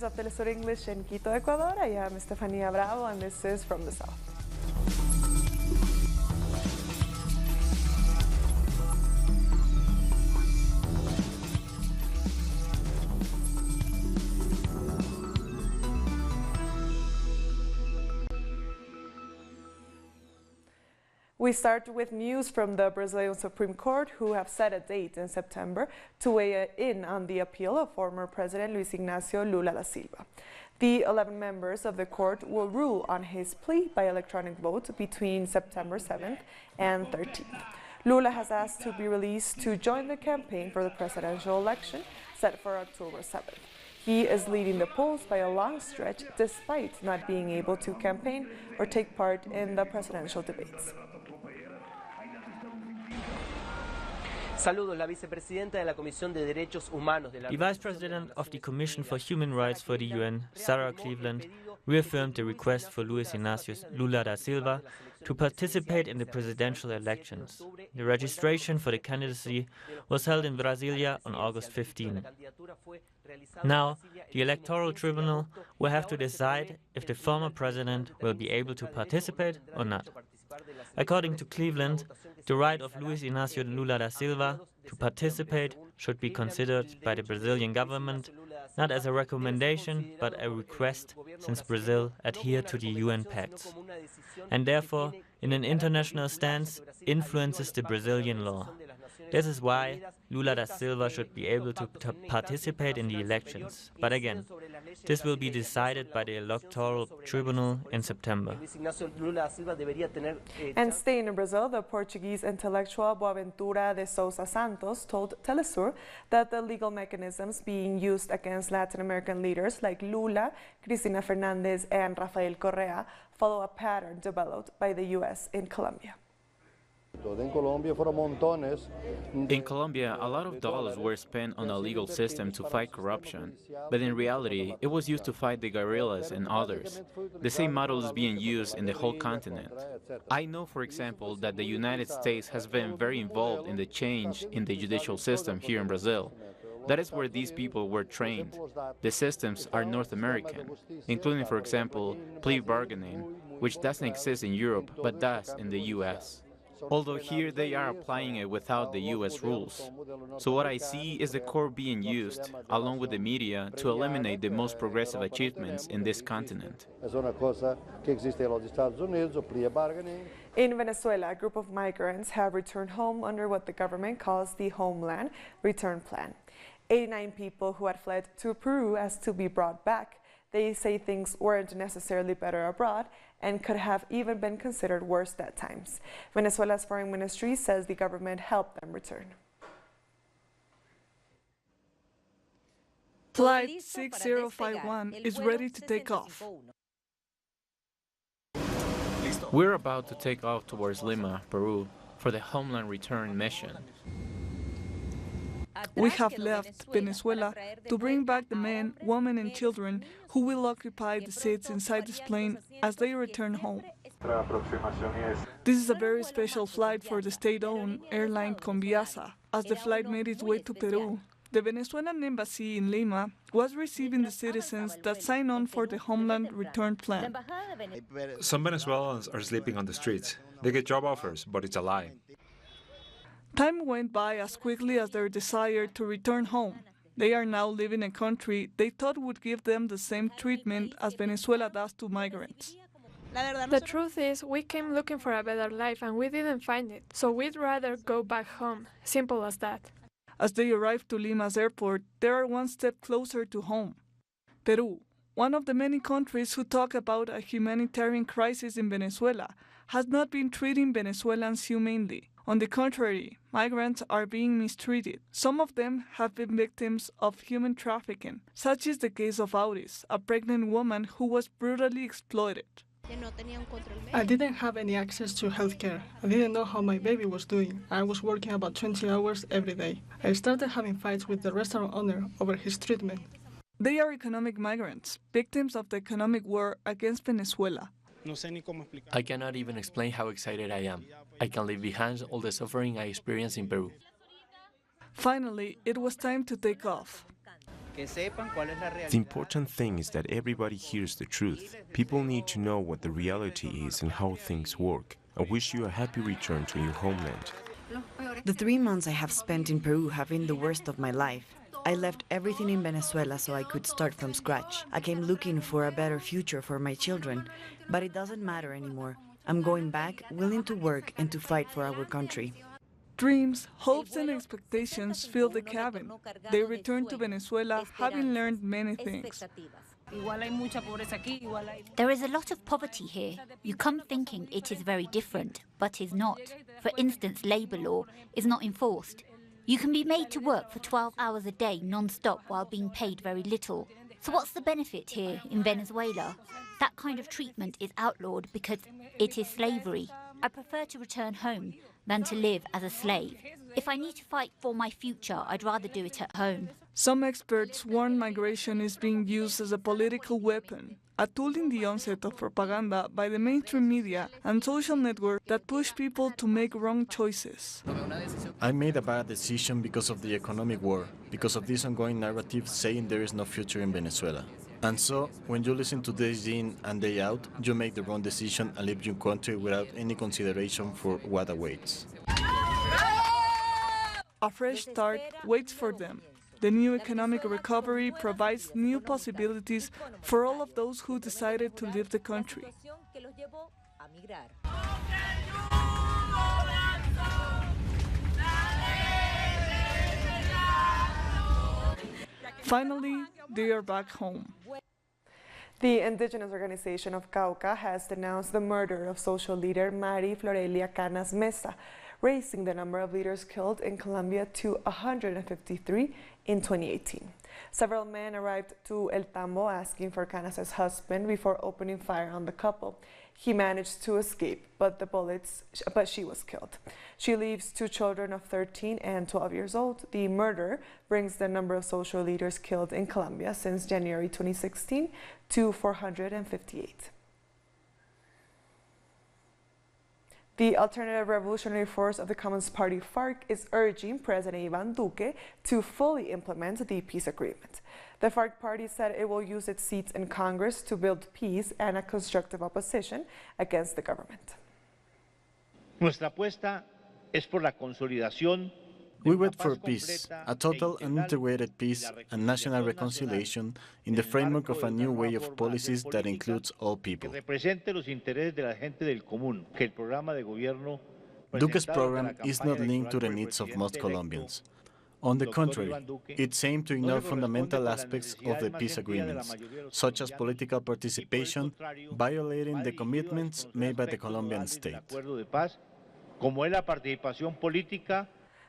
Voice of Telesur English in Quito, Ecuador. I am Estefania Bravo, and this is From the South. We start with news from the Brazilian Supreme Court, who have set a date in September to weigh in on the appeal of former President Luiz Inacio Lula da Silva. The 11 members of the court will rule on his plea by electronic vote between September 7th and 13th. Lula has asked to be released to join the campaign for the presidential election set for October 7th. He is leading the polls by a long stretch despite not being able to campaign or take part in the presidential debates. Saludos, la vicepresidenta de la Comisión de Derechos Humanos de la... The Vice President of the Commission for Human Rights for the UN, Sarah Cleveland, reaffirmed the request for Luiz Inacio Lula da Silva to participate in the presidential elections. The registration for the candidacy was held in Brasilia on August 15. Now, the Electoral Tribunal will have to decide if the former president will be able to participate or not. According to Cleveland, the right of Luiz Inacio Lula da Silva to participate should be considered by the Brazilian government not as a recommendation but a request, since Brazil adhered to the UN pacts, and therefore, in an international stance, influences the Brazilian law. This is why Lula da Silva should be able to participate in the elections. But again, this will be decided by the Electoral Tribunal in September. And staying in Brazil, the Portuguese intellectual Boaventura de Sousa Santos told Telesur that the legal mechanisms being used against Latin American leaders like Lula, Cristina Fernandez, and Rafael Correa follow a pattern developed by the U.S. in Colombia. In Colombia, a lot of dollars were spent on a legal system to fight corruption, but in reality, it was used to fight the guerrillas and others. The same model is being used in the whole continent. I know, for example, that the United States has been very involved in the change in the judicial system here in Brazil. That is where these people were trained. The systems are North American, including, for example, plea bargaining, which doesn't exist in Europe, but does in the US. Although here they are applying it without the US rules. So what I see is the court being used, along with the media, to eliminate the most progressive achievements in this continent. In Venezuela, a group of migrants have returned home under what the government calls the Homeland Return Plan. 89 people who had fled to Peru asked to be brought back. They say things weren't necessarily better abroad and could have even been considered worse at times. Venezuela's foreign ministry says the government helped them return. Flight 6051 is ready to take off. We're about to take off towards Lima, Peru, for the Homeland Return mission. We have left Venezuela to bring back the men, women and children who will occupy the seats inside this plane as they return home. This is a very special flight for the state-owned airline Conviasa. As the flight made its way to Peru, the Venezuelan embassy in Lima was receiving the citizens that signed on for the Homeland Return Plan. Some Venezuelans are sleeping on the streets. They get job offers, but it's a lie. Time went by as quickly as their desire to return home. They are now living in a country they thought would give them the same treatment as Venezuela does to migrants. The truth is, we came looking for a better life and we didn't find it, so we'd rather go back home. Simple as that. As they arrive to Lima's airport, they are one step closer to home. Peru, one of the many countries who talk about a humanitarian crisis in Venezuela, has not been treating Venezuelans humanely. On the contrary, migrants are being mistreated. Some of them have been victims of human trafficking, such is the case of Auris, a pregnant woman who was brutally exploited. I didn't have any access to healthcare. I didn't know how my baby was doing. I was working about 20 hours every day. I started having fights with the restaurant owner over his treatment. They are economic migrants, victims of the economic war against Venezuela. I cannot even explain how excited I am. I can leave behind all the suffering I experienced in Peru. Finally, it was time to take off. The important thing is that everybody hears the truth. People need to know what the reality is and how things work. I wish you a happy return to your homeland. The 3 months I have spent in Peru have been the worst of my life. I left everything in Venezuela so I could start from scratch. I came looking for a better future for my children, but it doesn't matter anymore. I'm going back, willing to work and to fight for our country. Dreams, hopes and expectations fill the cabin. They return to Venezuela having learned many things. There is a lot of poverty here. You come thinking it is very different, but is not. For instance, labour law is not enforced. You can be made to work for 12 hours a day non-stop while being paid very little. So what's the benefit here in Venezuela? That kind of treatment is outlawed because it is slavery. I prefer to return home than to live as a slave. If I need to fight for my future, I'd rather do it at home. Some experts warn migration is being used as a political weapon, a tool in the onset of propaganda by the mainstream media and social networks that push people to make wrong choices. I made a bad decision because of the economic war, because of this ongoing narrative saying there is no future in Venezuela. And so, when you listen to this in and day out, you make the wrong decision and leave your country without any consideration for what awaits. A fresh start waits for them. The new economic recovery provides new possibilities for all of those who decided to leave the country. Finally, they are back home. The Indigenous organization of Cauca has denounced the murder of social leader Mari Florelia Canas Mesa, raising the number of leaders killed in Colombia to 153 in 2018. Several men arrived to El Tambo asking for Canas' husband before opening fire on the couple. He managed to escape, but she was killed. She leaves 2 children of 13 and 12 years old. The murder brings the number of social leaders killed in Colombia since January 2016 to 458. The Alternative Revolutionary Force of the Commons Party, FARC, is urging President Iván Duque to fully implement the peace agreement. The FARC party said it will use its seats in Congress to build peace and a constructive opposition against the government. Nuestra apuesta es por la consolidación. We wait for peace, a total and integrated peace and national reconciliation in the framework of a new way of policies that includes all people. Duque's program is not linked to the needs of most Colombians. On the contrary, it's aimed to ignore fundamental aspects of the peace agreements, such as political participation, violating the commitments made by the Colombian state.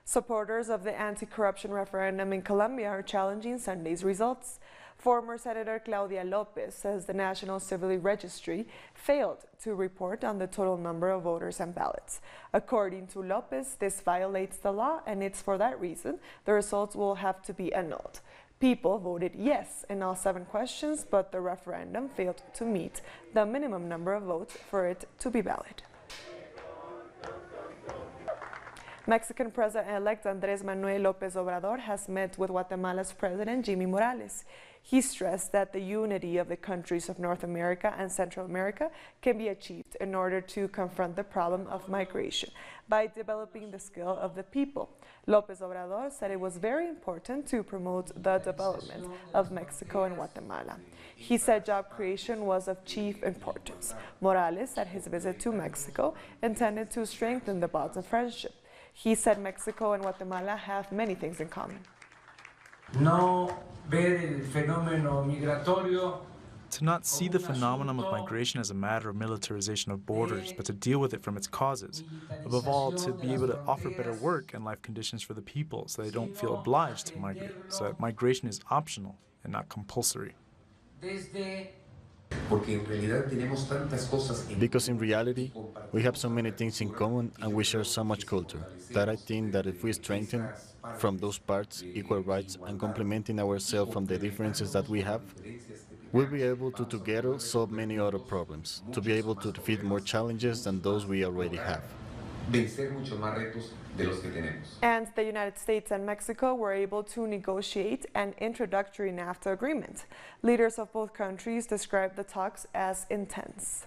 Supporters of the anti-corruption referendum in Colombia are challenging Sunday's results. Former Senator Claudia Lopez says the National Civil Registry failed to report on the total number of voters and ballots. According to Lopez, this violates the law, and it's for that reason the results will have to be annulled. People voted yes in all 7 questions, but the referendum failed to meet the minimum number of votes for it to be valid. Mexican President-elect Andrés Manuel Lopez Obrador has met with Guatemala's President Jimmy Morales. He stressed that the unity of the countries of North America and Central America can be achieved in order to confront the problem of migration by developing the skill of the people. Lopez Obrador said it was very important to promote the development of Mexico and Guatemala. He said job creation was of chief importance. Morales, at his visit to Mexico, intended to strengthen the bonds of friendship. He said Mexico and Guatemala have many things in common. To not see the phenomenon of migration as a matter of militarization of borders, but to deal with it from its causes. Above all, to be able to offer better work and life conditions for the people so they don't feel obliged to migrate, so that migration is optional and not compulsory. Because in reality, we have so many things in common and we share so much culture that I think that if we strengthen from those parts equal rights and complementing ourselves from the differences that we have, we'll be able to together solve many other problems, to be able to defeat more challenges than those we already have. vencer muchos más retos de los que tenemos. And the United States and Mexico were able to negotiate an introductory NAFTA agreement. Leaders of both countries described the talks as intense.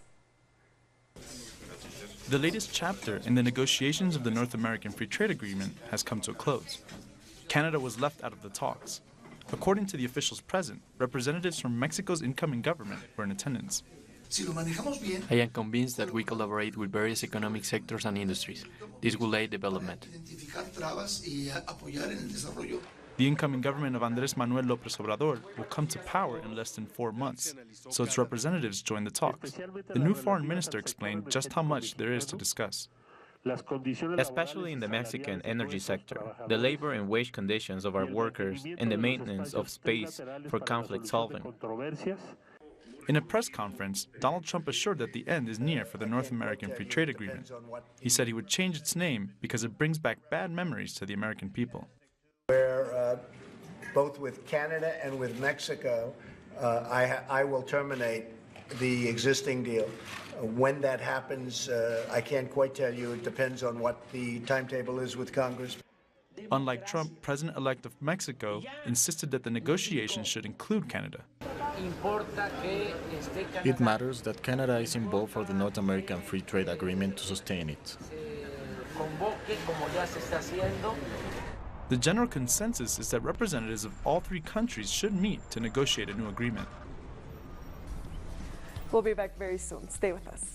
The latest chapter in the negotiations of the North American Free Trade Agreement has come to a close. Canada was left out of the talks. According to the officials present, representatives from Mexico's incoming government were in attendance. I am convinced that we collaborate with various economic sectors and industries. This will aid development. The incoming government of Andrés Manuel Lopez Obrador will come to power in less than 4 months, so its representatives joined the talks. The new foreign minister explained just how much there is to discuss. Especially in the Mexican energy sector, the labor and wage conditions of our workers, and the maintenance of space for conflict solving. In a press conference, Donald Trump assured that the end is near for the North American Free Trade Agreement. He said he would change its name because it brings back bad memories to the American people. Where both with Canada and with Mexico, I will terminate the existing deal. When that happens, I can't quite tell you. It depends on what the timetable is with Congress. Unlike Trump, President-elect of Mexico insisted that the negotiations should include Canada. It matters that Canada is involved for the North American Free Trade Agreement to sustain it. The general consensus is that representatives of all 3 countries should meet to negotiate a new agreement. We'll be back very soon. Stay with us.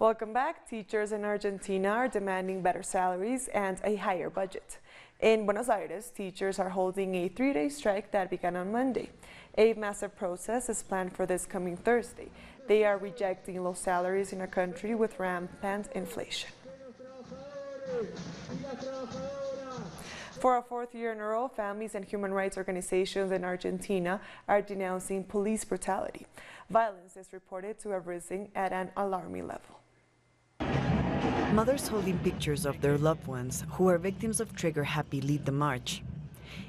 Welcome back. Teachers in Argentina are demanding better salaries and a higher budget. In Buenos Aires, teachers are holding a 3-day strike that began on Monday. A massive protest is planned for this coming Thursday. They are rejecting low salaries in a country with rampant inflation. For a 4th year in a row, families and human rights organizations in Argentina are denouncing police brutality. Violence is reported to have risen at an alarming level. Mothers holding pictures of their loved ones who are victims of trigger happy lead the march.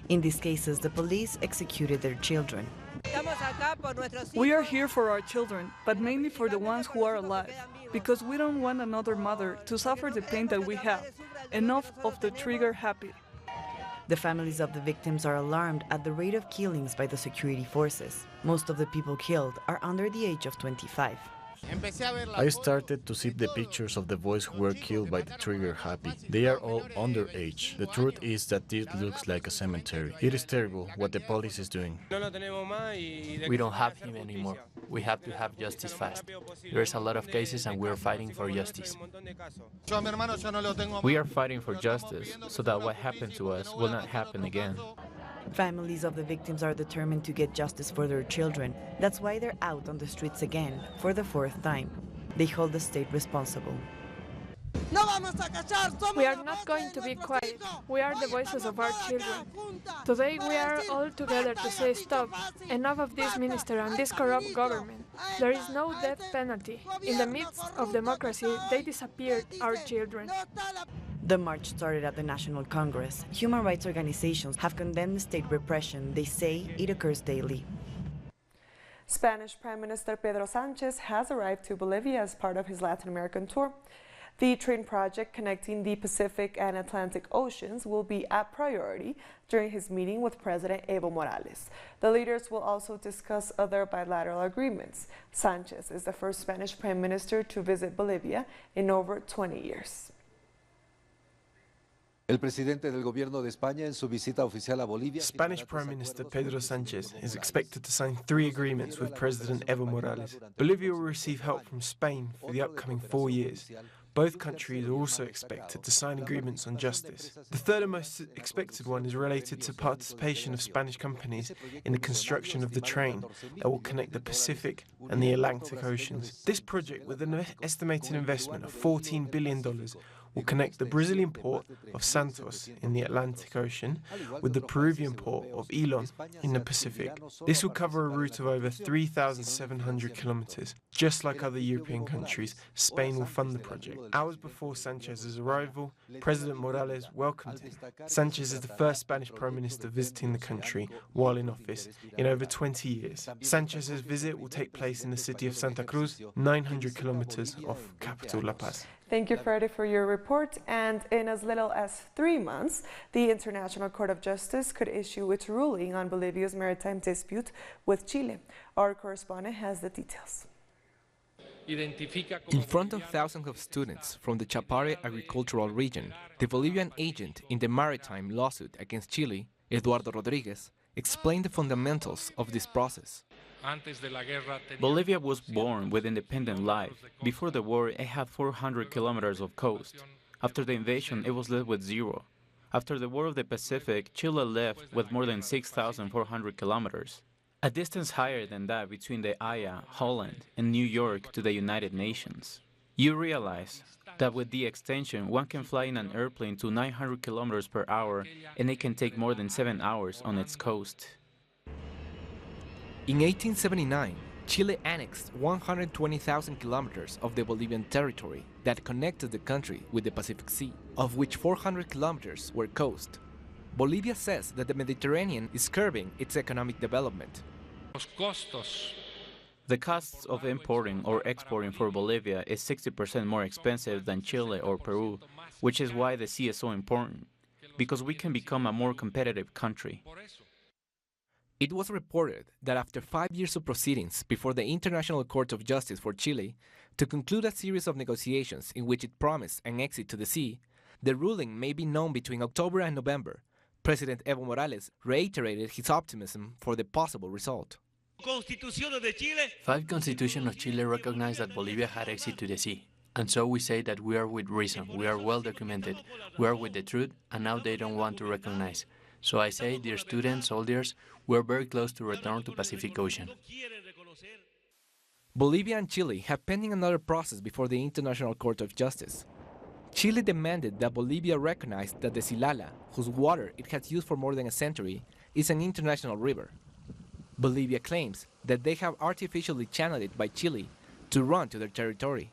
In these cases, the police executed their children. We are here for our children, but mainly for the ones who are alive, because we don't want another mother to suffer the pain that we have. Enough of the trigger happy. The families of the victims are alarmed at the rate of killings by the security forces. Most of the people killed are under the age of 25. I started to see the pictures of the boys who were killed by the trigger happy. They are all underage. The truth is that this looks like a cemetery. It is terrible what the police is doing. We don't have him anymore. We have to have justice fast. There's a lot of cases and we're fighting for justice. We are fighting for justice so that what happened to us will not happen again. Families of the victims are determined to get justice for their children. That's why they're out on the streets again for the 4th time. They hold the state responsible. We are not going to be quiet. We are the voices of our children. Today we are all together to say stop. Enough of this minister and this corrupt government. There is no death penalty. In the midst of democracy, they disappeared our children. The march started at the National Congress. Human rights organizations have condemned the state repression. They say it occurs daily. Spanish Prime Minister Pedro Sánchez has arrived to Bolivia as part of his Latin American tour. The train project connecting the Pacific and Atlantic Oceans will be a priority during his meeting with President Evo Morales. The leaders will also discuss other bilateral agreements. Sanchez is the first Spanish Prime Minister to visit Bolivia in over 20 years. El presidente del gobierno de España en su visita oficial a Bolivia. Spanish Prime Minister Pedro Sánchez is expected to sign 3 agreements with President Evo Morales. Bolivia will receive help from Spain for the upcoming 4 years. Both countries are also expected to sign agreements on justice. The third and most expected one is related to participation of Spanish companies in the construction of the train that will connect the Pacific and the Atlantic Oceans. This project, with an estimated investment of $14 billion, will connect the Brazilian port of Santos in the Atlantic Ocean with the Peruvian port of Ilon in the Pacific. This will cover a route of over 3,700 kilometers. Just like other European countries, Spain will fund the project. Hours before Sanchez's arrival, President Morales welcomed him. Sanchez is the first Spanish Prime Minister visiting the country while in office in over 20 years. Sanchez's visit will take place in the city of Santa Cruz, 900 kilometers off capital La Paz. Thank you, Freddie, for your report. And in as little as 3 months, the International Court of Justice could issue its ruling on Bolivia's maritime dispute with Chile. Our correspondent has the details. In front of thousands of students from the Chapare agricultural region, the Bolivian agent in the maritime lawsuit against Chile, Eduardo Rodriguez, explained the fundamentals of this process. Bolivia was born with independent life. Before the war, it had 400 kilometers of coast. After the invasion, it was left with 0. After the War of the Pacific, Chile left with more than 6,400 kilometers. A distance higher than that between the Haya, Holland, and New York to the United Nations. You realize that with the extension, one can fly in an airplane to 900 kilometers per hour, and it can take more than 7 hours on its coast. In 1879, Chile annexed 120,000 kilometers of the Bolivian territory that connected the country with the Pacific Sea, of which 400 kilometers were coast. Bolivia says that the Mediterranean is curbing its economic development. The costs of importing or exporting for Bolivia is 60% more expensive than Chile or Peru, which is why the sea is so important, because we can become a more competitive country. It was reported that after 5 years of proceedings before the International Court of Justice for Chile to conclude a series of negotiations in which it promised an exit to the sea, the ruling may be known between October and November. President Evo Morales reiterated his optimism for the possible result. 5 Constitution of Chile recognize that Bolivia had exit to the sea. And so we say that we are with reason, we are well documented, we are with the truth, and now they don't want to recognize. So I say, dear students, soldiers, we are very close to return to Pacific Ocean. Bolivia and Chile have pending another process before the International Court of Justice. Chile demanded that Bolivia recognize that the Silala, whose water it has used for more than a century, is an international river. Bolivia claims that they have artificially channeled it by Chile to run to their territory.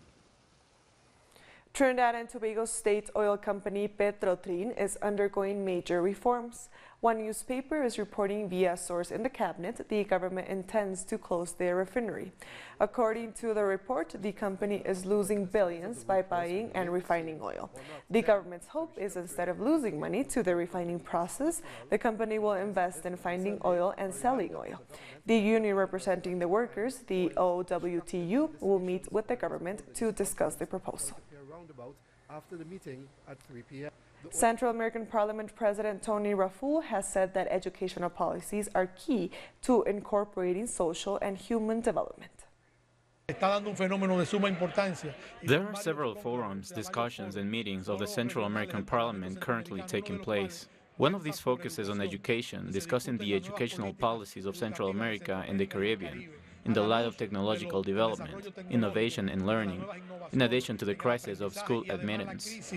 Trinidad and Tobago state oil company Petrobras is undergoing major reforms. One newspaper is reporting via a source in the cabinet the government intends to close their refinery. According to the report, the company is losing billions by buying and refining oil. The government's hope is instead of losing money to the refining process, the company will invest in finding oil and selling oil. The union representing the workers, the OWTU, will meet with the government to discuss the proposal. After the meeting at 3 p.m. Central American Parliament President Tony Raful has said that educational policies are key to incorporating social and human development. There are several forums, discussions and meetings of the Central American Parliament currently taking place. One of these focuses on education, discussing the educational policies of Central America and the Caribbean, in the light of technological development, innovation and learning, in addition to the crisis of school admittance.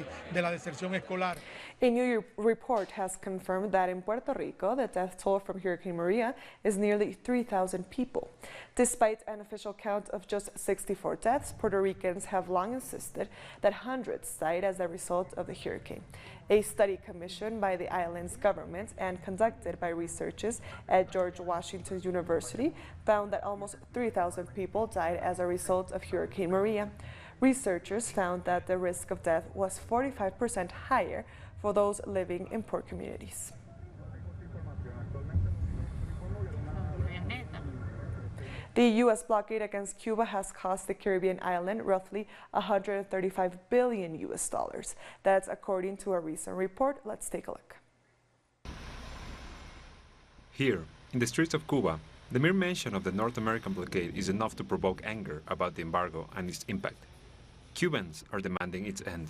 A new report has confirmed that in Puerto Rico, the death toll from Hurricane Maria is nearly 3,000 people. Despite an official count of just 64 deaths, Puerto Ricans have long insisted that hundreds died as a result of the hurricane. A study commissioned by the island's government and conducted by researchers at George Washington University found that almost 3,000 people died as a result of Hurricane Maria. Researchers found that the risk of death was 45% higher for those living in poor communities. The U.S. blockade against Cuba has cost the Caribbean island roughly $135 billion. That's according to a recent report. Let's take a look. Here, in the streets of Cuba, the mere mention of the North American blockade is enough to provoke anger about the embargo and its impact. Cubans are demanding its end.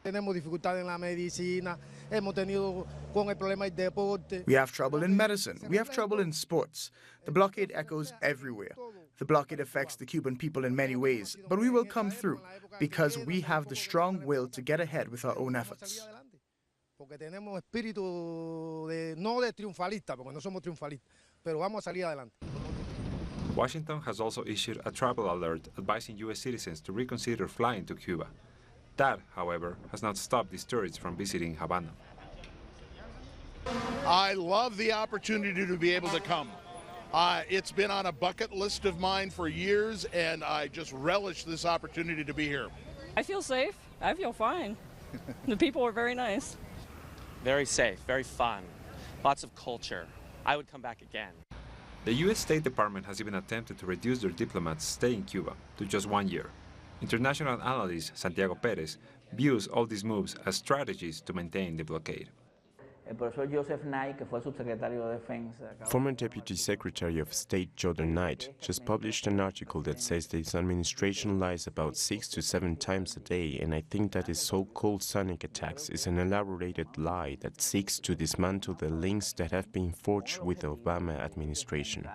We have trouble in medicine. We have trouble in sports. The blockade echoes everywhere. The blockade affects the Cuban people in many ways, but we will come through because we have the strong will to get ahead with our own efforts. Washington has also issued a travel alert advising U.S. citizens to reconsider flying to Cuba. That, however, has not stopped these tourists from visiting Havana. I love the opportunity to be able to come. It's been on a bucket list of mine for years, and I just relish this opportunity to be here. I feel safe. I feel fine. The people were very nice. Very safe, very fun, lots of culture. I would come back again. The U.S. State Department has even attempted to reduce their diplomats' stay in Cuba to just 1 year. International analyst Santiago Perez views all these moves as strategies to maintain the blockade. Former Deputy Secretary of State Jordan Knight just published an article that says that his administration lies about 6 to 7 times a day, and I think that his so-called sonic attacks is an elaborated lie that seeks to dismantle the links that have been forged with the Obama administration.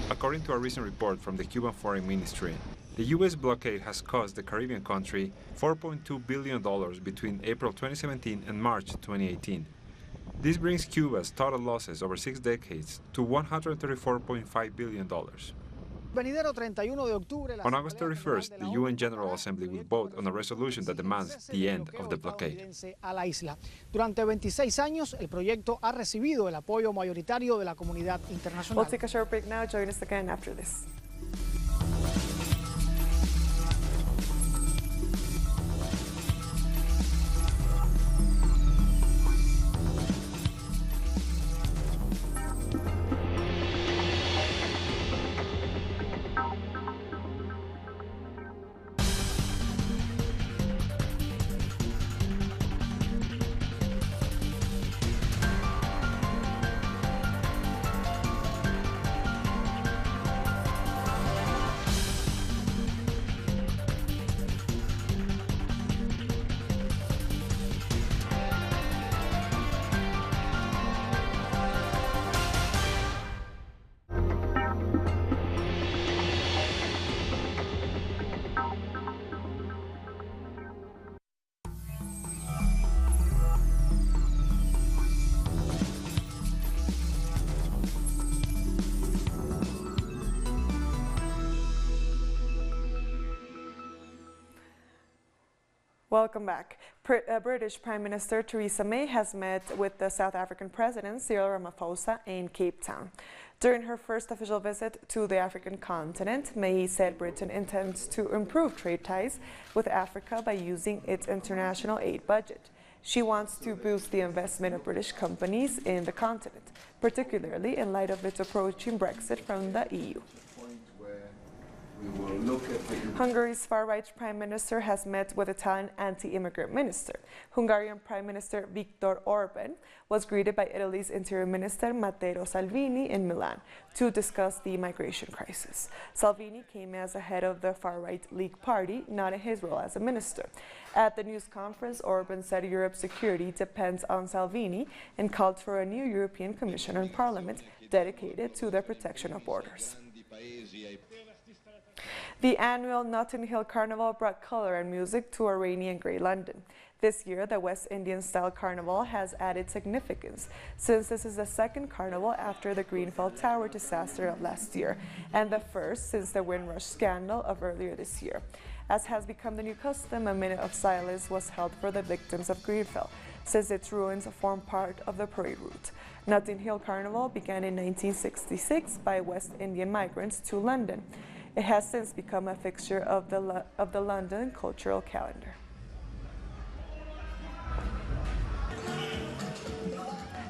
According to a recent report from the Cuban Foreign Ministry, the U.S. blockade has cost the Caribbean country $4.2 billion between April 2017 and March 2018. This brings Cuba's total losses over 6 decades to $134.5 billion. On August 31st, the UN General Assembly will vote on a resolution that demands the end of the blockade. Durante 26 años, el proyecto ha recibido el apoyo mayoritario de la comunidad internacional. We'll take a short break now. Join us again after this. Welcome back. British Prime Minister Theresa May has met with the South African President Cyril Ramaphosa in Cape Town. During her first official visit to the African continent, May said Britain intends to improve trade ties with Africa by using its international aid budget. She wants to boost the investment of British companies in the continent, particularly in light of its approaching Brexit from the EU. Hungary's far-right Prime Minister has met with Italian anti-immigrant minister. Hungarian Prime Minister Viktor Orban was greeted by Italy's Interior Minister Matteo Salvini in Milan to discuss the migration crisis. Salvini came as a head of the far-right League Party, not in his role as a minister. At the news conference, Orban said Europe's security depends on Salvini and called for a new European Commission and Parliament dedicated to the protection of borders. The annual Notting Hill Carnival brought color and music to a rainy and grey London. This year, the West Indian-style carnival has added significance, since this is the second carnival after the Grenfell Tower disaster of last year, and the first since the Windrush scandal of earlier this year. As has become the new custom, a minute of silence was held for the victims of Grenfell, since its ruins form part of the parade route. Notting Hill Carnival began in 1966 by West Indian migrants to London. It has since become a fixture of the London cultural calendar.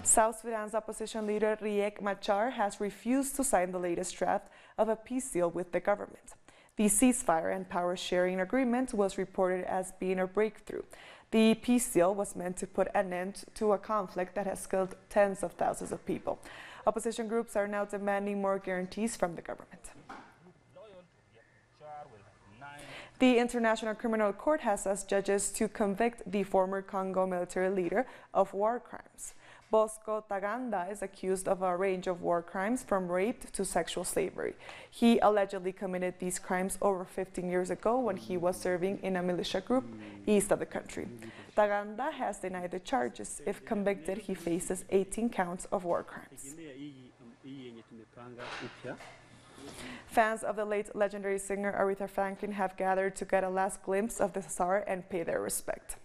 South Sudan's opposition leader Riek Machar has refused to sign the latest draft of a peace deal with the government. The ceasefire and power-sharing agreement was reported as being a breakthrough. The peace deal was meant to put an end to a conflict that has killed tens of thousands of people. Opposition groups are now demanding more guarantees from the government. The International Criminal Court has asked judges to convict the former Congo military leader of war crimes. Bosco Tuganda is accused of a range of war crimes, from rape to sexual slavery. He allegedly committed these crimes over 15 years ago when he was serving in a militia group east of the country. Tuganda has denied the charges. If convicted, he faces 18 counts of war crimes. Fans of the late legendary singer Aretha Franklin have gathered to get a last glimpse of the star and pay their respect.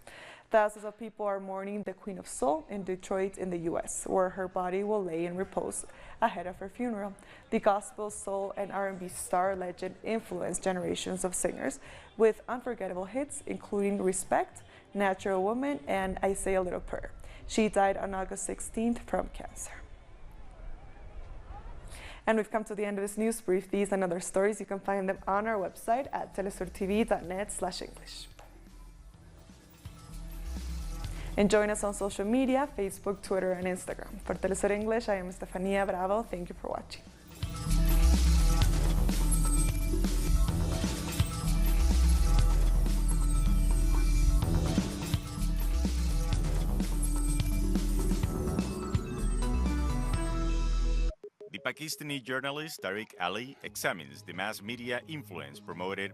Thousands of people are mourning the Queen of Soul in Detroit in the U.S., where her body will lay in repose ahead of her funeral. The gospel, soul, and R&B star legend influenced generations of singers with unforgettable hits, including Respect, Natural Woman, and I Say a Little Prayer. She died on August 16th from cancer. And we've come to the end of this news brief. These and other stories, you can find them on our website at telesurtv.net/English. And join us on social media, Facebook, Twitter, and Instagram. For Telesur English, I am Estefania Bravo. Thank you for watching. The Pakistani journalist Tariq Ali examines the mass media influence promoted